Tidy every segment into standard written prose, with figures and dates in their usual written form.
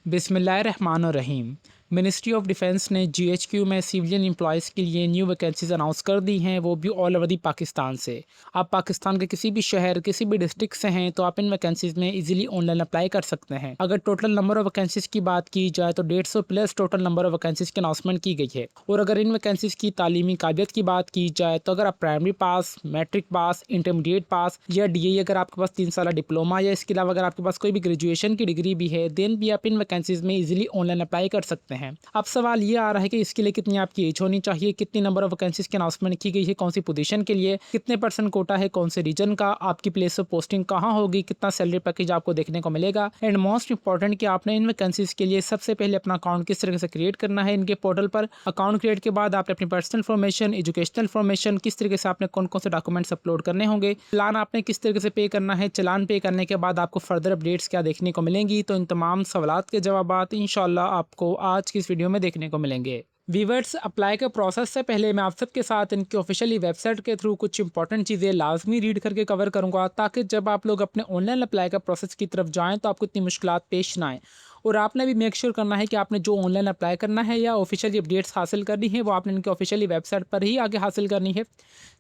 बिस्मिल्लाहिर्रहमानिर्रहीम। Ministry of defence ने GHQ में सिविलियन एम्प्लॉयज़ के लिए न्यू वैकेंसीज अनाउंस कर दी हैं, वो भी ऑल ओवर दी पाकिस्तान से। आप पाकिस्तान के किसी भी शहर, किसी भी डिस्ट्रिक्ट से हैं तो आप इन वैकेंसीज में इजीली ऑनलाइन अप्लाई कर सकते हैं। अगर टोटल नंबर ऑफ वैकेंसीज की बात की जाए तो 150 plus total number of vacancies की अनाउंसमेंट की गई है। और अगर इन वैकेंसीज की तालीमी काबिलियत की बात की जाए तो अगर आप primary pass, matric pass, intermediate pass या डीए अगर आपके पास 3 साल डिप्लोमा या इसके अलावा अगर आपके पास कोई भी ग्रेजुएशन की डिग्री भी है, देन भी आप इन वैकेंसीज में इजीली ऑनलाइन अप्लाई कर सकते हैं। अब सवाल ये आ रहा है कि इसके लिए कितनी आपकी एज होनी चाहिए, कितनी नंबर ऑफ वैकेंसीज की अनाउंसमेंट की गई है, कौन सी पोजीशन के लिए, कितने % कोटा है, कौन से रीजन का, आपकी प्लेस ऑफ पोस्टिंग कहाँ होगी, कितना सैलरी पैकेज आपको देखने को मिलेगा, एंड मोस्ट इंपॉर्टेंट कि आपने इन वैकेंसीज के लिए सबसे पहले अपना अकाउंट किस तरीके से क्रिएट करना है। इनके पोर्टल पर अकाउंट क्रिएट के बाद आपने अपनी पर्सनल इन्फॉर्मेशन, एजुकेशनल इन्फॉर्मेशन, किस तरीके से आपने कौन कौन से डॉक्यूमेंट्स अपलोड करने होंगे, प्लान आपने किस तरीके से पे करना है, चलान पे करने के बाद आपको फर्दर अपडेट्स क्या देखने को मिलेंगी। तो इन तमाम सवालात के जवाबात इंशाल्लाह आपको आज की इस वीडियो में देखने को मिलेंगे। वीवर्स, अप्लाई के प्रोसेस से पहले मैं आप सबके साथ इनकी ऑफिशियली वेबसाइट के थ्रू कुछ इंपॉर्टेंट चीज़ें लाजमी रीड करके कवर करूंगा, ताकि जब आप लोग अपने ऑनलाइन अप्लाई का प्रोसेस की तरफ जाएं तो आपको इतनी मुश्किलात पेश ना आए। और आपने भी मेक श्योर करना है कि आपने जो ऑनलाइन अप्लाई करना है या ऑफिशियली अपडेट्स हासिल करनी है वो आपने इनकी ऑफिशियली वेबसाइट पर ही आगे हासिल करनी है,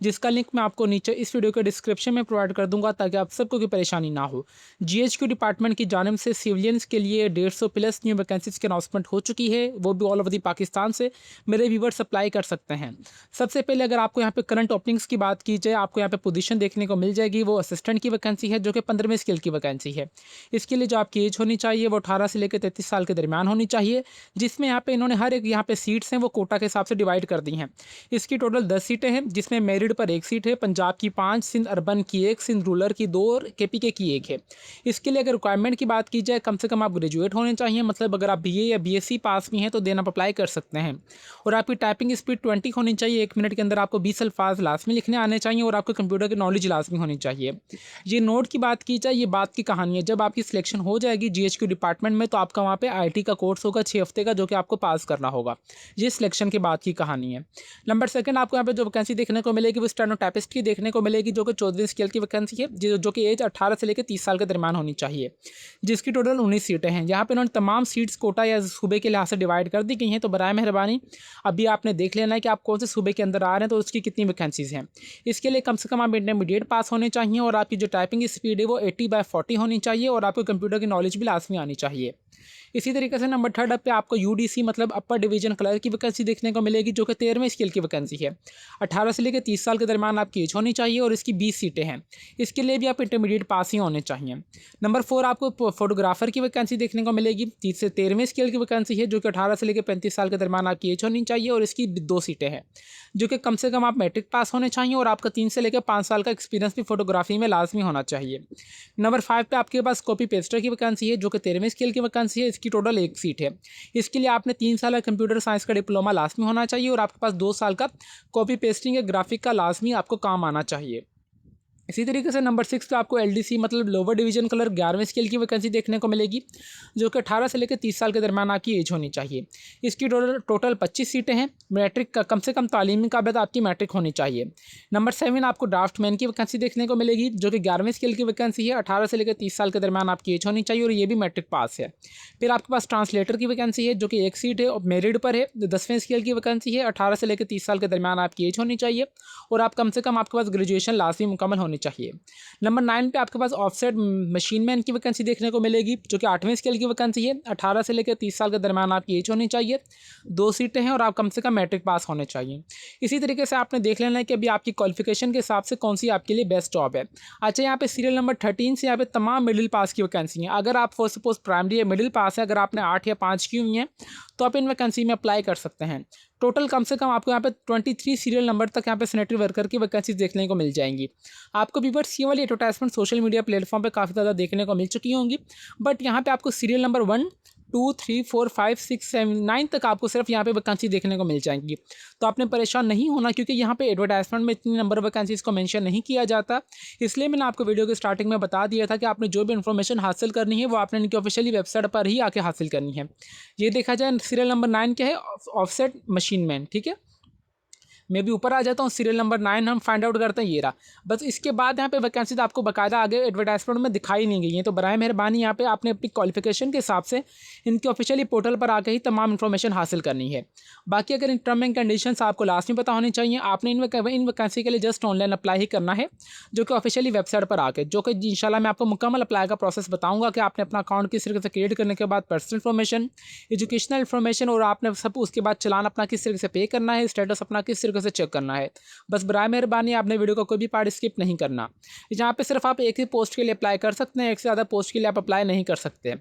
जिसका लिंक मैं आपको नीचे इस वीडियो के डिस्क्रिप्शन में प्रोवाइड कर दूंगा, ताकि आप सबको कोई परेशानी ना हो। जीएचक्यू डिपार्टमेंट की जानिब से सिविलियंस के लिए 150 प्लस न्यू वैकेंसीज की अनाउंसमेंट हो चुकी है, वो भी ऑल ओवर दी पाकिस्तान से। मेरे व्यूवर्स अप्लाई कर सकते हैं। सबसे पहले अगर आपको यहाँ पे करंट ओपनिंग्स की बात की जाए, आपको यहाँ पे पोजीशन देखने को मिल जाएगी, वो असिस्टेंट की वैकेंसी है जो कि 15वें स्केल की वैकेंसी है। इसके लिए जो आपकी एज होनी चाहिए वो 18 से लेकर 33 साल के दरमियान होनी चाहिए, जिसमें यहाँ पे इन्होंने हर एक यहाँ पे सीट्स हैं वो कोटा के हिसाब से डिवाइड कर दी हैं। इसकी टोटल 10 सीटें हैं, जिसमें मेरिट पर 1 सीट है, पंजाब की 5, सिंध अर्बन की 1, सिंध रूरल की 2 और केपीके की 1 है। इसके लिए अगर रिक्वायरमेंट की बात की जाए, कम से कम आप ग्रेजुएट होने चाहिए, मतलब अगर आप बीए या बीएससी पास भी हैं तो देन आप अप्लाई कर सकते हैं। और आपकी टाइपिंग स्पीड 20 होनी चाहिए, 1 मिनट के अंदर आपको 20 अल्फाज लाजमी लिखने आने चाहिए, और आपको कंप्यूटर की नॉलेज लाजमी होनी चाहिए। ये नोट की बात की जाए, ये बात की कहानी है, जब आपकी सिलेक्शन हो जाएगी जीएचक्यू डिपार्टमेंट में तो आपका वहाँ पे आईटी का कोर्स होगा 6 हफ्ते का, जो कि आपको पास करना होगा। ये सिलेक्शन के बाद की कहानी है। नंबर सेकंड, आपको यहाँ पे जो वैकेंसी देखने को मिलेगी वो स्टेनोटाइपिस्ट की देखने को मिलेगी, जो कि 14वीं स्केल की वैकेंसी है, जो कि एज 18 से लेकर 30 साल के दरमियान होनी चाहिए, जिसकी टोटल 19 सीटें हैं। यहाँ पे उन्होंने तमाम सीट्स कोटा या सूबे के लिहाज से डिवाइड कर दी गई हैं। तो बराए मेहरबानी अभी आपने देख लेना है कि आप कौन से सूबे के अंदर आ रहे हैं तो उसकी कितनी वैकेंसीज हैं। इसके लिए कम से कम आप इंटरमीडिएट पास होने चाहिए, और आपकी जो टाइपिंग स्पीड है वो 80/40 होनी चाहिए, और आपको कंप्यूटर की नॉलेज भी लाजमी आनी चाहिए। इसी तरीके से नंबर थर्ड पे आपको यूडीसी मतलब अपर डिवीजन क्लर्क की वैकेंसी देखने को मिलेगी, जो कि 13वें स्केल की वैकेंसी है। 18 से लेकर 30 साल के दरमियान आपकी एज होनी चाहिए, और इसकी 20 सीटें हैं। इसके लिए भी आप इंटरमीडिएट पास ही होने चाहिए। नंबर 4 आपको फोटोग्राफर की वैकेंसी देखने को मिलेगी, 30 से 13वें स्केल की वैकेंसी है, जो कि 18 से लेकर 35 साल के दरमियान आपकी एज होनी चाहिए, और इसकी 2 सीटें हैं, जो कि कम से कम आप मैट्रिक पास होने चाहिए, और आपका 3 से लेकर 5 साल का एक्सपीरियंस भी फोटोग्राफी में लाजमी होना चाहिए। नंबर 5 पे आपके पास कॉपी पेस्टर की वैकेंसी है, जो कि 13वें स्केल की वैकेंसी है, इसकी टोटल 1 सीट है। इसके लिए आपने 3 साल का कंप्यूटर साइंस का डिप्लोमा लाजमी होना चाहिए, और आपके पास 2 साल का कॉपी पेस्टिंग या ग्राफिक का लाजमी आपको काम आना चाहिए। इसी तरीके से नंबर 6 पे आपको एलडीसी मतलब लोअर डिवीजन क्लर्क 11वें स्केल की वैकेंसी देखने को मिलेगी, जो कि 18 से लेकर 30 साल के दरमियान आपकी एज होनी चाहिए। इसकी टोटल 25 सीटें हैं। मैट्रिक का कम से कम तालीमी काबिलियत आपकी मैट्रिक होनी चाहिए। नंबर 7 आपको ड्राफ्टमैन की वैकेंसी देखने को मिलेगी, जो कि 11वें स्केल की वैकेंसी है, 18 से लेकर 30 साल के दरमियान आपकी एज होनी चाहिए, और ये भी मैट्रिक पास है। फिर आपके पास ट्रांसलेटर की वैकेंसी है, जो कि 1 सीट है और मेरिट पर है, 10वें स्केल की वैकेंसी है, 18 से लेकर 30 साल के दरमियान आपकी एज होनी चाहिए, और आप कम से कम आपके पास ग्रेजुएशन लाजमी मुकम्मल होनी चाहिए। नंबर 9 पे आपके पास ऑफसेट मशीन मैन की वैकेंसी देखने को मिलेगी, जो कि 8वें स्केल की वैकेंसी है, 18 से लेकर 30 साल के दरमियान आपकी एज होनी चाहिए, 2 सीटें हैं, और आप कम से कम मैट्रिक पास होने चाहिए। इसी तरीके से आपने देख लेना है कि अभी आपकी क्वालिफिकेशन के हिसाब से कौन सी आपके लिए बेस्ट जॉब है। अच्छा, यहाँ पे सीरियल नंबर 13 से यहाँ पे तमाम मिडिल पास की वैकेंसी हैं। अगर आप फॉर सपोज प्राइमरी या मिडिल पास है, अगर आपने 8 या 5 की हुई हैं तो आप इन वैकेंसी में अप्लाई कर सकते हैं। टोटल कम से कम आपको यहाँ पे 23 सीरियल नंबर तक यहाँ पे सैनिटरी वर्कर की वैकेंसी देखने को मिल जाएंगी। आपको व्यूअर्स ये वाली एडवर्टाइजमेंट सोशल मीडिया प्लेटफॉर्म पे काफ़ी ज़्यादा देखने को मिल चुकी होंगी, बट यहाँ पे आपको सीरियल नंबर 1, 2, 3, 4, 5, 6, 7, 9 तक आपको सिर्फ यहाँ पे वैकेंसी देखने को मिल जाएंगी। तो आपने परेशान नहीं होना, क्योंकि यहाँ पे एडवर्टाइजमेंट में इतनी नंबर ऑफ वैकेंसीज को मेंशन नहीं किया जाता। इसलिए मैंने आपको वीडियो के स्टार्टिंग में बता दिया था कि आपने जो भी इन्फॉर्मेशन हासिल करनी है वो आपने इनकी ऑफिशियली वेबसाइट पर ही आके हासिल करनी है। ये देखा जाए सीरियल नंबर 9 क्या है, ऑफसेट मशीन मैन, ठीक है। मैं भी ऊपर आ जाता हूँ, सीरियल नंबर 9 हम फाइंड आउट करते हैं, ये रहा। बस इसके बाद यहाँ पे वैकेंसीज आपको बाकायदा आगे एडवर्टाइजमेंट में दिखाई नहीं गई हैं, तो बराए मेहरबानी यहाँ पे आपने अपनी क्वालिफिकेशन के हिसाब से इनके ऑफिशियली पोर्टल पर आके ही तमाम इन्फॉर्मेशन हासिल करनी है। बाकी अगर इन टर्म एंड कंडीशंस आपको लास्ट में पता होनी चाहिए, आपने इन वैकेंसी के लिए जस्ट ऑनलाइन अप्लाई ही करना है, जो कि ऑफिशियली वेबसाइट पर आके, जो कि इंशाल्लाह मैं आपको मुकम्मल अप्लाई का प्रोसेस बताऊंगा कि आपने अपना अकाउंट किस तरीके से क्रिएट करने के बाद पर्सनल इन्फॉर्मेशन, एजुकेशनल इन्फॉर्मेशन और आपने सब उसके बाद चलान अपना किस तरीके से पे करना है, स्टेटस अपना किस तरीके से चेक करना है। बस बराए मेहरबानी आपने वीडियो का कोई भी पार्ट स्किप नहीं करना। यहाँ पे सिर्फ आप एक ही पोस्ट के लिए अप्लाई कर सकते हैं, एक से ज़्यादा पोस्ट के लिए आप अप्लाई नहीं कर सकते।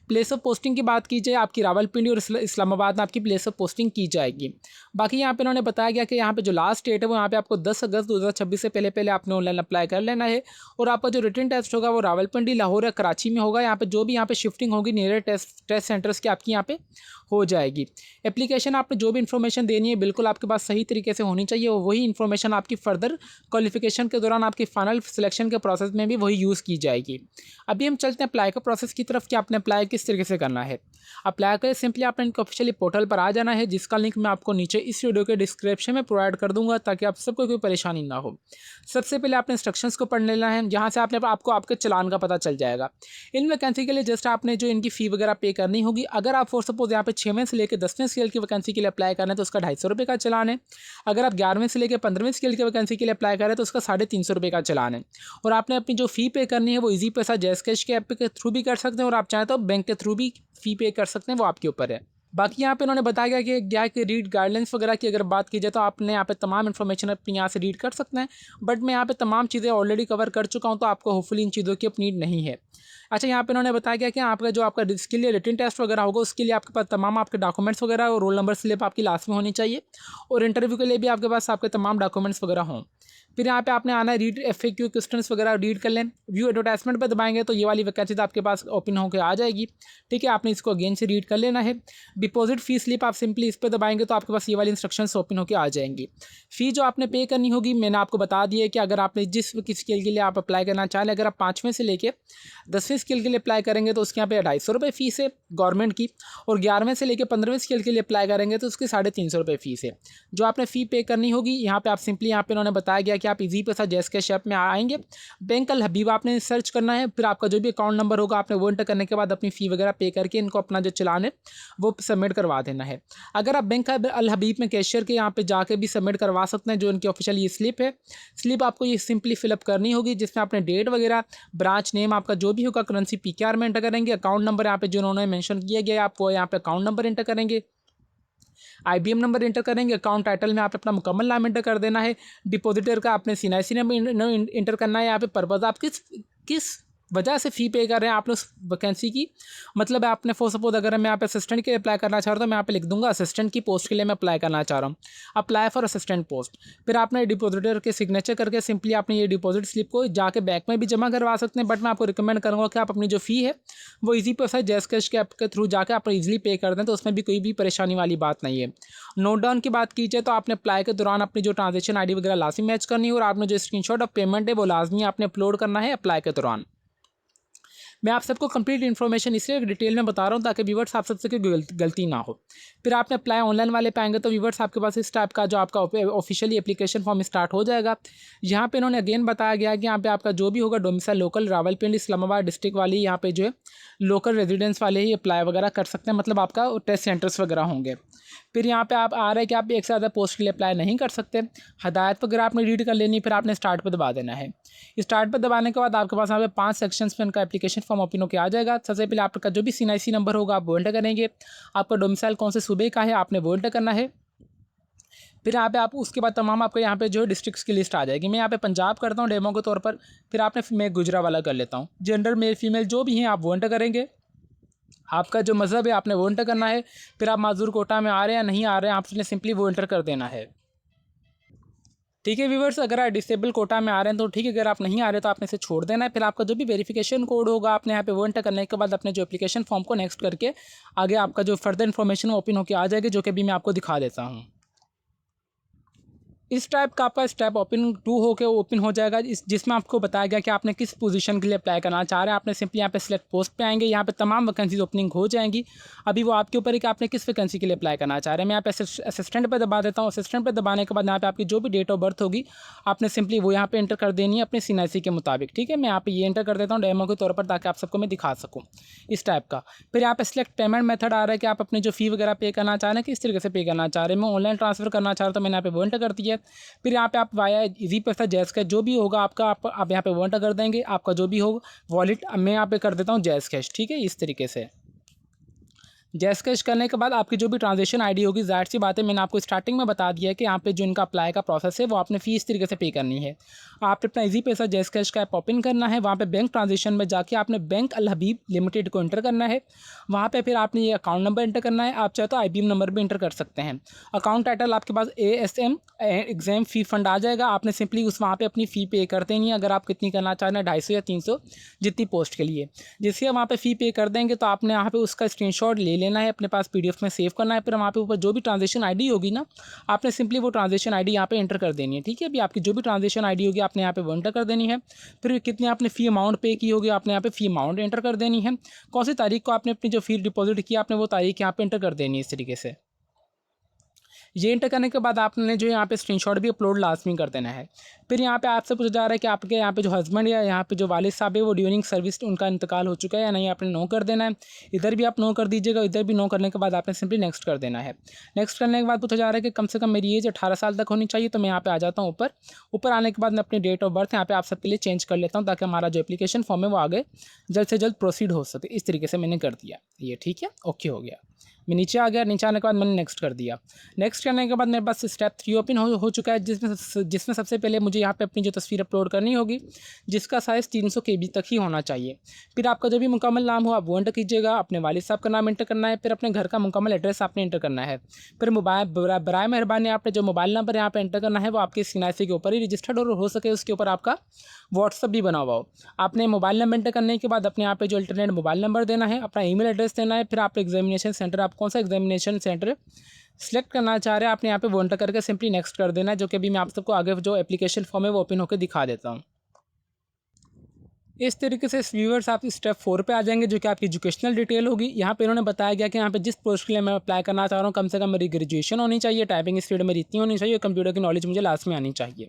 प्लेस ऑफ पोस्टिंग की बात की जाए, आपकी रावलपिंडी और इस्लामाबाद में आपकी प्लेस ऑफ पोस्टिंग की जाएगी। बाकी यहाँ पे उन्होंने बताया गया कि यहाँ पे जो लास्ट डेट है वो यहाँ पे आपको 10 अगस्त 2026 से पहले पहले आपने ऑनलाइन अप्लाई कर लेना है, और आपका जो रिटन टेस्ट होगा वो रावलपिंडी, लाहौर या कराची में होगा। यहाँ पे जो भी यहाँ पे शिफ्टिंग होगी नियर टेस्ट सेंटर्स की आपकी यहाँ पे हो जाएगी। एप्लीकेशन आपने जो भी इन्फॉर्मेशन देनी है बिल्कुल आपके पास सही तरीके से होनी चाहिए, और वही इन्फॉर्मेशन आपकी फर्दर क्वालिफिकेशन के दौरान आपकी फाइनल सिलेक्शन के प्रोसेस में भी वही यूज़ की जाएगी। अभी हम चलते हैं अप्लाई का प्रोसेस की तरफ कि आपने अप्लाई किस तरीके से करना है। अप्लाई करें सिंपली आपने इनके ऑफिशियली पोर्टल पर आ जाना है, जिसका लिंक मैं आपको नीचे इस वीडियो के डिस्क्रिप्शन में प्रोवाइड कर दूंगा ताकि आप सबको कोई परेशानी ना हो। सबसे पहले आपने इंस्ट्रक्शंस को पढ़ लेना है, जहाँ से आपको आपके चलान का पता चल जाएगा। इन वैकेंसी के लिए जस्ट आपने जो इनकी फ़ी वगैरह पे करनी होगी। अगर आप फॉर सपोज यहाँ पे 6वें से लेकर 10वें स्केल की वैकेंसी के लिए अप्लाई करना है तो उसका 250 रुपये का चलान है। अगर आप 11वें से लेकर 15वें स्केल की वैकेंसी के लिए अप्लाई करें तो उसका 350 रुपये का चलान है। और आपने अपनी जो फ़ी पे करनी है वो ईजी पैसा जैस कैश के ऐप के थ्रू भी कर सकते हैं, और आप चाहें तो बैंक के थ्रू भी फ़ी पे कर सकते हैं, वो आपके ऊपर है। बाकी यहाँ पे उन्होंने बताया गया कि क्या कि रीड गाइडलाइंस वगैरह की अगर बात की जाए तो आपने यहाँ पे तमाम इन्फॉर्मेशन अपनी यहाँ से रीड कर सकते हैं, बट मैं यहाँ पे तमाम चीज़ें ऑलरेडी कवर कर चुका हूँ, तो आपको होपफुली इन चीज़ों की अपनी नीड नहीं है। अच्छा, यहाँ पे उन्होंने बताया गया कि आपका जो आपका इसके लिए रिटन टेस्ट वगैरह होगा उसके लिए आपके पास तमाम आपके डॉक्यूमेंट्स वगैरह और रोल नंबर स्लिप आपकी लास्ट में होनी चाहिए, और इंटरव्यू के लिए भी आपके पास आपके तमाम डॉक्यूमेंट्स वगैरह हों। फिर यहाँ पे आपने आना है, रीड FAQ क्वेश्चंस वगैरह रीड कर लें। व्यू एडवर्टाइजमेंट पर दबाएंगे तो ये वाली वैकेंसी आपके पास ओपन होकर आ जाएगी। ठीक है, आपने इसको अगेन से रीड कर लेना है। डिपॉजिट फी स्लिप आप सिंपली इस पर दबाएंगे तो आपके पास ये वाली इंस्ट्रक्शंस ओपन होकर आ जाएंगी। फ़ी जो आपने पे करनी होगी मैंने आपको बता दिया है कि अगर आपने जिस स्किल के लिए आप अप्लाई करना चाहें, अगर आप 5वें से लेकर 10वें स्किल के लिए अप्लाई करेंगे तो उसके यहाँ पे 250 रुपये फ़ीस है गवर्नमेंट की, और 11वें से लेकर 15वें स्किल के लिए अप्लाई करेंगे तो उसकी 350 रुपये फ़ीस है जो आपने फ़ी पे करनी होगी। यहाँ पे आप सिंपली यहाँ पे उन्होंने बताया गया कि आप इजी पैसा जैस कैश ऐप में आएंगे, बैंक अल हबीब आपने सर्च करना है, फिर आपका जो भी अकाउंट नंबर होगा आपने वो एंटर करने के बाद अपनी फ़ी वगैरह पे करके इनको अपना जो चलान है वो सबमिट करवा देना है। अगर आप बैंक अल हबीब में कैशियर के यहाँ पे जाके भी सबमिट करवा सकते हैं, जो इनकी ऑफिशियल ये स्लिप है, स्लिप आपको ये सिंपली फिलअप करनी होगी, जिसमें आपने डेट वगैरह, ब्रांच नेम आपका जो भी होगा, करेंसी PKR में एंटर करेंगे, अकाउंट नंबर यहाँ पे जो उन्होंने मेंशन किया गया आप वो यहाँ पे अकाउंट नंबर एंटर करेंगे, IBM नंबर एंटर करेंगे, अकाउंट टाइटल में आप अपना मुकम्मल नाम एंटर कर देना है, डिपॉजिटर का आपने CNIC नंबर एंटर करना है। यहाँ पे पर्पज़ आप किस वजह से फ़ी पे कर रहे हैं आपने उस वैकेंसी की, मतलब आपने फॉर सपोज अगर मैं यहाँ पे असिस्टेंट के लिए अप्लाई करना चाह रहा हूँ तो मैं यहाँ पे लिख दूंगा असिस्टेंट की पोस्ट के लिए मैं अप्लाई करना चाह रहा हूँ, अप्लाई फॉर असिस्टेंट पोस्ट। फिर आपने डिपॉजिटर के सिग्नेचर करके सिंपली आपने ये डिपॉजिट स्लिप को जाके बैंक में भी जमा करवा सकते हैं, बट मैं आपको रिकमेंड करूँगा कि आप अपनी जो फ़ी है वो ईजी पैसा जैस कैश के ऐप के थ्रू जाकर आप ईजिली पे कर दें, तो उसमें भी कोई भी परेशानी वाली बात नहीं है। नोट डाउन की बात की जाए तो आपने अप्लाई के दौरान अपनी जो ट्रांजेक्शन ID वगैरह लाजमी मैच करनी है, और आपने जो स्क्रीनशॉट ऑफ पेमेंट है वो लाजमी आपने अपलोड करना है अप्लाई के दौरान। मैं आप सबको कंप्लीट इन्फॉर्मेशन इसलिए डिटेल में बता रहा हूँ ताकि व्यूवर्स आप सबसे कोई गलती ना हो। फिर आपने अप्लाई ऑनलाइन वाले पे आएंगे तो व्यूवर्स आपके पास इस टाइप का जो आपका ऑफिशियली एप्लीकेशन फॉर्म स्टार्ट हो जाएगा। यहाँ पे इन्होंने अगेन बताया गया कि यहाँ पे आपका जो भी होगा domicile local Rawalpindi Islamabad district वाली यहाँ पे जो है लोकल रेजिडेंस वाले ही अप्लाई वगैरह कर सकते हैं, मतलब आपका टेस्ट सेंटर्स वगैरह होंगे। फिर यहाँ पे आप आ रहे हैं कि आप एक से ज़्यादा पोस्ट के लिए अप्लाई नहीं कर सकते, हदायत वगैरह आपने रीड कर लेनी, फिर आपने स्टार्ट पर दबा देना है। स्टार्ट पर दबाने के बाद आपके पास यहाँ पे 5 सेक्शंस में उनका एप्लीकेशन फॉर्म ओपन होकर आ जाएगा। सबसे पहले आपका जो भी CNIC नंबर होगा आप वो एंटर करेंगे, आपका डोमिसाइल कौन से सूबे का है आपने वो एंटर करना है। फिर यहाँ पे आप उसके बाद तमाम आपको यहाँ पे जो है डिस्ट्रिक्ट्स की लिस्ट आ जाएगी। मैं यहाँ पे पंजाब करता हूँ डेमो के तौर पर, फिर आपने मैं गुजरावाला कर लेता हूँ। जेंडर मेल फीमेल जो भी हैं आप वो एंटर करेंगे, आपका जो मज़हब है आपने वो एंटर करना है, फिर आप माजूर कोटा में आ रहे हैं या नहीं आ रहे हैं आपने सिंपली वो एंटर कर देना है। ठीक है व्यूवर्स, अगर आप डिसेबल कोटा में आ रहे हैं तो ठीक है, अगर आप नहीं आ रहे तो आपने इसे छोड़ देना है। फिर आपका जो भी वेरिफिकेशन कोड होगा आपने यहाँ पे वो एंटर करने के बाद अपने जो एप्लीकेशन फॉर्म को नेक्स्ट करके आगे आपका जो फर्दर इन्फॉर्मेशन ओपन होकर आ जाएगी, जो कि अभी मैं आपको दिखा देता हूँ। इस टाइप का आपका स्टेप ओपन 2 होके ओपन हो जाएगा, जिसमें आपको बताया गया कि आपने किस पोजीशन के लिए अप्लाई करना चाह रहे हैं। आपने सिंपली यहाँ पे सिलेक्ट पोस्ट पे आएंगे, यहाँ पे तमाम वैकेंसीज ओपनिंग हो जाएंगी। अभी वो आपके ऊपर है कि आपने किस वैकेंसी के लिए अप्लाई करना चाह रहे हैं। मैं यहाँ पे असिस्टेंट पर दबा देता हूँ। असिस्टेंट पर दबाने के बाद यहाँ पे आपकी जो भी डेट ऑफ बर्थ होगी आपने सिंपली वो यहाँ पे एंटर कर देनी है अपने सीएनआईसी के मुताबिक। ठीक है, मैं यहाँ पे ये एंटर कर देता हूँ डेमो के तौर पर, ताकि आप सबको मैं दिखा सकूँ इस टाइप का। फिर यहाँ पे सिलेक्ट पेमेंट मेथड आ रहा है कि आप अपनी जो फी वगैरह पे करना चाह रहे हैं किस तरीके से पे करना चाह रहे हैं। मैं ऑनलाइन ट्रांसफर करना चाह रहा हूँ तो मैंने यहाँ पे वो एंटर कर दिया है। फिर यहाँ पे आप वाया इजी पैसा जैज़ कैश जो भी होगा आपका, आप यहाँ पे वो एंटर कर देंगे, आपका जो भी हो वॉलेट। मैं यहाँ पे कर देता हूँ जैज़ कैश। ठीक है, इस तरीके से जैस कैश करने के बाद आपकी जो भी ट्रांजेक्शन आईडी होगी, ज़ाहिर सी बात है मैंने आपको स्टार्टिंग में बता दिया है कि यहाँ पे जो इनका अप्लाई का प्रोसेस है वो आपने फी इस तरीके से पे करनी है। आपने अपना इजी पैसा जैस कैश का ऐप ओपन करना है, वहाँ पे बैंक ट्रांजेक्शन में जाके आपने बैंक अल हबीब लिमिटेड को एंटर करना है। वहाँ पे फिर आपने ये अकाउंट नंबर एंटर करना है, आप चाहे तो IBM नंबर भी एंटर कर सकते हैं। अकाउंट टाइटल आपके पास ASM एग्जाम फ़ी फंड आ जाएगा। आपने सिंपली उस वहाँ पे अपनी फ़ी पे कर देनी है, अगर आप कितनी करना चाह रहे हैं 250 या 300 जितनी पोस्ट के लिए। जिससे वहाँ पे फ़ी पे कर देंगे तो आपने यहाँ पे उसका स्क्रीनशॉट ले लेना है, अपने पास PDF में सेव करना है। फिर वहाँ पे ऊपर जो भी ट्रांजेक्शन आईडी होगी ना, आपने सिंपली वो ट्रांजेक्शन आईडी यहाँ पे एंटर कर देनी है। ठीक है, अभी आपकी जो भी ट्रांजेक्शन आईडी होगी आपने यहाँ पे वो एंटर कर देनी है। फिर कितनी आपने फ़ी अमाउंट पे की होगी आपने यहाँ पे फ़ी अमाउंट एंटर कर देनी है। कौन सी तारीख को आपने अपनी जो फ़ी डिपॉजिट की आपने वो तारीख यहाँ पे एंटर कर देनी है इस तरीके से। ये एंटर करने के बाद आपने जो यहाँ पे स्क्रीनशॉट भी अपलोड लाजमी कर देना है। फिर यहाँ पे आपसे पूछा जा रहा है कि आपके यहाँ पे जो हस्बैंड या यहाँ पे जो वालिद साहब है वो ड्यूरिंग सर्विस उनका इंतकाल हो चुका है या नहीं, आपने नो कर देना है। इधर भी आप नो कर दीजिएगा, इधर भी नो करने के बाद आपने सिंपली नेक्स्ट कर देना है। नेक्स्ट करने के बाद पूछा जा रहा है कि कम से कम मेरी एज 18 साल तक होनी चाहिए, तो मैं यहाँ पे आ जाता हूँ ऊपर। ऊपर आने के बाद मैं अपनी डेट ऑफ बर्थ यहाँ पे आप सबके लिए चेंज कर लेता हूँ, ताकि हमारा जो एप्लीकेशन फॉर्म है वो आगे जल्द से जल्द प्रोसीड हो सके। इस तरीके से मैंने कर दिया ये। ठीक है, ओके हो गया। मैं नीचे आ गया, नीचे आने के बाद मैंने नेक्स्ट कर दिया। नेक्स्ट करने के बाद मेरे पास स्टेप 3 ओपन हो चुका है, जिसमें सबसे पहले मुझे यहाँ पे अपनी जो तस्वीर अपलोड करनी होगी, जिसका साइज़ 300 KB तक ही होना चाहिए। फिर आपका जो भी मुकम्मल नाम हो आप वो एंटर कीजिएगा, अपने वालिद साहब का नाम एंटर करना है, फिर अपने घर का मुकम्मल एड्रेस आपने एंटर करना है। फिर मोबाइल बराए मेहरबानी आपने जो मोबाइल नंबर यहाँ पे एंटर करना है वो आपके सीएनआईसी के ऊपर ही रजिस्टर्ड और हो सके उसके ऊपर आपका व्हाट्सअप भी बना हुआ हो। आपने मोबाइल नंबर एंटर करने के बाद अपने यहाँ पे जो अल्टरनेट मोबाइल नंबर देना है, अपना ईमेल एड्रेस देना है। फिर आप एग्जामिनेशन सेंटर, आप कौन सा एग्जामिनेशन सेंटर सेलेक्ट करना चाह रहे हैं आपने यहाँ पे वो एंटर करके सिंपली नेक्स्ट कर देना है, जो कि अभी मैं आप सबको आगे जो एप्लीकेशन फॉर्म है वो ओपन होकर दिखा देता हूँ। इस तरीके से व्यूअर्स आप स्टेप 4 पे आ जाएंगे, जो कि आपकी एजुकेशनल डिटेल होगी। यहाँ पे इन्होंने बताया गया कि यहाँ पे जिस पोस्ट के लिए मैं अप्लाई करना चाह रहा हूँ कम से कम मेरी ग्रेजुएशन होनी चाहिए, टाइपिंग स्पीड मेरी इतनी होनी चाहिए, कंप्यूटर की नॉलेज मुझे लास्ट में आनी चाहिए।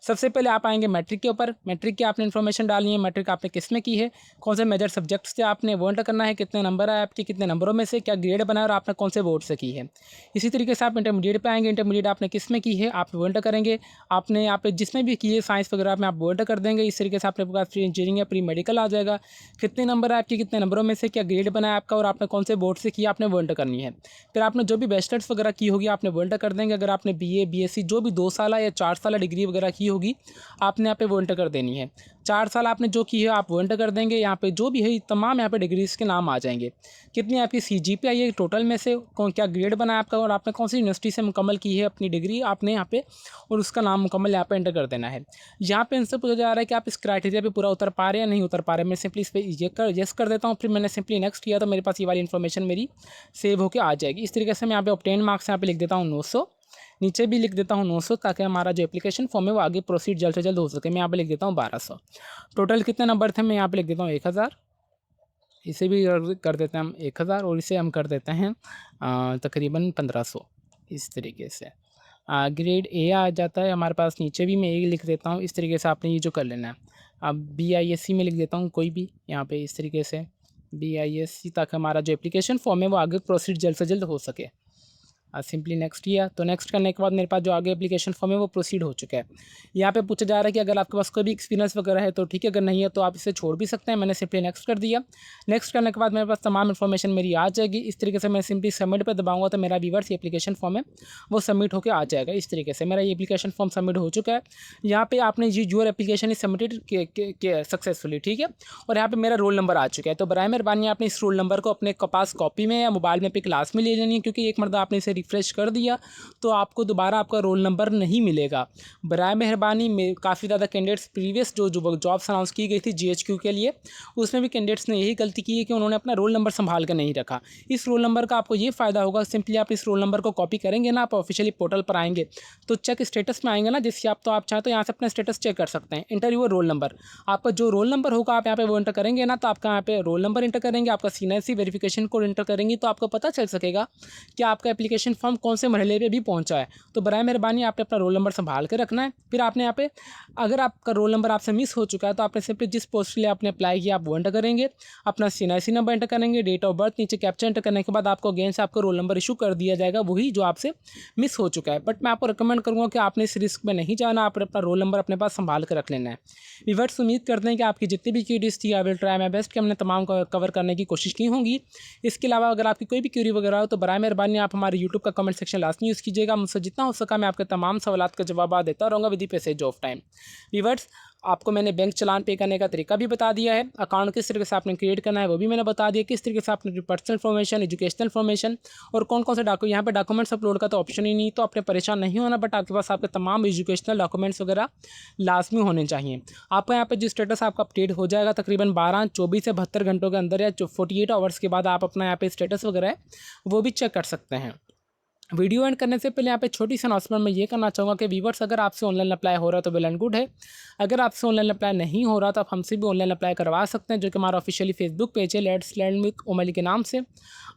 सबसे पहले आप आएंगे मैट्रिक के ऊपर। मैट्रिक की आपने इन्फॉर्मेशन डालनी है, मैट्रिक आपने किस में की है, कौन से मेजर सब्जेक्ट से आपने वो एंटर करना है, कितने नंबर आए आपके, कितने नंबरों में से क्या ग्रेड बनाया और आपने कौन से बोर्ड से की है। इसी तरीके से आप इंटरमीडिएट पे आएंगे, इंटरमीडिएट आपने किस में की है आप वो एंटर करेंगे। आपने यहाँ पे जिसमें भी की है साइंस वगैरह में आप वो एंटर कर देंगे। इस तरीके से आपने पास प्री इंजीनियरिंग या प्री मेडिकल आ जाएगा। कितने नंबर है आपके, कितने नंबरों में से क्या ग्रेड बनाया आपका और आपने कौन से बोर्ड से किया आपने वो एंटर करनी है। फिर आपने जो भी बैचलर्स वगैरह की होगी आपने वो एंटर कर देंगे। अगर आपने BA BSc जो भी 2 साल या 4 साल डिग्री वगैरह की होगी आपने यहाँ पे वो एंटर कर देनी है। 4 साल आपने जो की है आप वो एंटर कर देंगे। यहाँ पे जो भी है तमाम यहाँ पे डिग्रीज के नाम आ जाएंगे। कितनी आपकी CGPA आई है टोटल में से, कौन क्या ग्रेड बनाया आपका और आपने कौन सी यूनिवर्सिटी से मुकम्मल की है अपनी डिग्री आपने यहाँ पे, और उसका नाम मुकम्मल यहाँ पे एंटर कर देना है। यहाँ पे इनसे पूछा जा रहा है कि आप इस क्राइटेरिया पे पूरा उतर पा रहे हैं या नहीं उतर पा रहे हैं। मैं सिंपली इस पर येस कर देता हूँ। फिर मैंने सिंपली नेक्स्ट किया तो मेरे पास ये वाली इन्फॉर्मेशन मेरी सेव होकर आ जाएगी। इस तरीके से मैं यहाँ पे ऑब्टेन मार्क्स यहाँ पे लिख देता हूँ 900, नीचे भी लिख देता हूँ 900, ताकि हमारा जो एप्लीकेशन फॉर्म है वो आगे प्रोसीड जल्द से जल्द हो सके। मैं यहाँ पे लिख देता हूँ 1200। टोटल कितने नंबर थे मैं यहाँ पे लिख देता हूँ 1000। इसे भी कर देते हैं हम 1000 और इसे हम कर देते हैं तकरीबन 1500 इस तरीके से। ग्रेड A आ जाता है हमारे पास, नीचे भी मैं A लिख देता हूँ। इस तरीके से आपने ये जो कर लेना है। अब BISC में लिख देता हूँ कोई भी यहाँ पे इस तरीके से BISC, ताकि हमारा जो एप्लीकेशन फॉर्म है वो आगे प्रोसीड जल्द से जल्द हो सके। सिंपली नेक्स्ट किया तो नेक्स्ट करने के बाद मेरे पास जो आगे एप्लीकेशन फॉर्म है वो प्रोसीड हो चुका है। यहाँ पे पूछा जा रहा है कि अगर आपके पास कोई भी एक्सपीरियंस वगैरह है तो ठीक है, अगर नहीं है तो आप इसे छोड़ भी सकते हैं। मैंने सिंपली नेक्स्ट कर दिया। नेक्स्ट करने के बाद मेरे पास तमाम इन्फॉर्मेशन मेरी आ जाएगी। इस तरीके से मैं सिंपली सबमिट पर दबाऊंगा तो मेरा व्यूअर्स एप्लीकेशन फॉर्म है वो सबमिट होकर आ जाएगा। इस तरीके से मेरा ये एप्लीकेशन फॉर्म सबमिट हो चुका है। यहाँ पे आपने your application is submitted successfully, ठीक है। और यहाँ पे मेरा रोल नंबर आ चुका है। तो बराए मेहरबानी आपने इस रोल नंबर को अपने पास कॉपी में या मोबाइल में अपनी क्लास में ले लेनी है, क्योंकि एक मरतबा आपने इसे रिफ़्रेश कर दिया तो आपको दोबारा आपका रोल नंबर नहीं मिलेगा। बराए मेहरबानी में काफ़ी ज़्यादा कैंडिडेट्स प्रीवियस जो जॉब्स अनाउंस की गई थी जीएचक्यू के लिए, उसमें भी कैंडिडेट्स ने यही गलती की है कि उन्होंने अपना रोल नंबर सँभाल के नहीं रखा। इस रोल नंबर का आपको ये फ़ायदा होगा, सिंपली आप इस रोल नंबर को कॉपी करेंगे ना, आप ऑफिशियली पोर्टल पर आएँगे, तो चेक स्टेटस में आएँगे ना, जिससे आप चाहें तो यहाँ से अपना स्टेटस चेक कर सकते हैं। एंटर योर रोल नंबर, आपका जो रोल नंबर होगा आप यहाँ पे वो एंटर करेंगे ना, तो आपका यहाँ पे रोल नंबर एंटर करेंगे, आपका सीनियरिटी वेरिफिकेशन कोड एंटर करेंगे, तो आपको पता चल सकेगा कि आपका एप्लीकेशन फॉर्म कौन से मरहले पे भी पहुँचा है। तो बराए मेहरबानी आपने अपना रोल नंबर संभाल के रखना है। फिर आपने यहाँ पे अगर आपका रोल नंबर आपसे मिस हो चुका है तो आपने सिंपली जिस पोस्ट के लिए आपने अप्लाई किया आप वो एंटर करेंगे, अपना सीनियरिटी नंबर एंटर करेंगे, डेट ऑफ बर्थ, नीचे कैप्चा एंटर करने के बाद आपको अगेन से आपको रोल नंबर इशू कर दिया जाएगा, वही जो आपसे मिस हो चुका है। बट मैं आपको रिकमेंड करूँगा कि आपने इस रिस्क में नहीं जाना, आपने अपना रोल नंबर अपने पास संभाल कर रख लेना है। व्यूअर्स, उम्मीद करते हैं कि आपकी जितनी भी क्यूरीज थी I will try my best कि हमने तमाम कवर करने की कोशिश की होंगी। इसके अलावा अगर आपकी कोई भी क्यूरी वगैरह हो तो बराए मेहरबानी आप हमारे यूट्यूब का कमेंट सेक्शन लाजमी यूज़ कीजिएगा। मुझसे जितना हो सका मैं आपके तमाम सवालात का जवाब देता रहूँगा with the passage of time. Viewers, आपको मैंने बैंक चालान पे करने का तरीका भी बता दिया है, अकाउंट किस तरीके से आपने क्रिएट करना है वो भी मैंने बता दिया, किस तरीके से आपने पर्सनल इन्फॉर्मेशन, एजुकेशनल इन्फॉर्मेशन और कौन कौन से यहाँ पे डॉक्यूमेंट्स अपलोड का तो ऑप्शन ही नहीं, तो आपने परेशान नहीं होना, बट आपके पास आपके तमाम एजुकेशनल डॉक्यूमेंट्स वगैरह लाजमी होने चाहिए। आपका यहाँ पे जो स्टेटस आपका अपडेट हो जाएगा तकरीबन 12, 24 से 72 घंटों के अंदर या 48 आवर्स के बाद आप अपना यहाँ पे स्टेटस वगैरह है वो भी चेक कर सकते हैं। वीडियो एंड करने से पहले यहाँ पे छोटी सी अनाउंसमेंट मैं ये करना चाहूँगा कि व्यूवर्स, अगर आपसे ऑनलाइन अप्लाई हो रहा है तो वेल एंड गुड है। अगर आपसे ऑनलाइन अप्लाई नहीं हो रहा तो आप हमसे भी ऑनलाइन अप्लाई करवा सकते हैं, जो कि हमारा ऑफिशियली फेसबुक पेज है लेट्स लर्न विद ओमली के नाम से।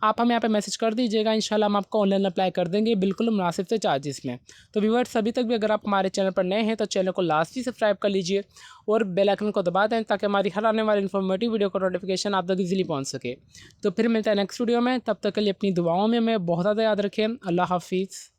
आप हमें यहाँ पे मैसेज कर दीजिएगा, इंशाल्लाह हम आपको ऑनलाइन अप्लाई कर देंगे बिल्कुल मुनासिब से चार्जेस में। तो व्यूवर्स, अभी तक भी अगर आप हमारे चैनल पर नए हैं तो चैनल को लाजमी सब्सक्राइब कर लीजिए और बेल आइकन को दबा दें ताकि हमारी हर आने वाली इन्फॉर्मेटिव वीडियो का नोटिफिकेशन आप तक ईजिली पहुँच सके। तो फिर मिलते हैं नेक्स्ट वीडियो में, तब तक के लिए अपनी दुआओं में हमें बहुत ज़्यादा याद रखें। अल्लाह हाफिज़।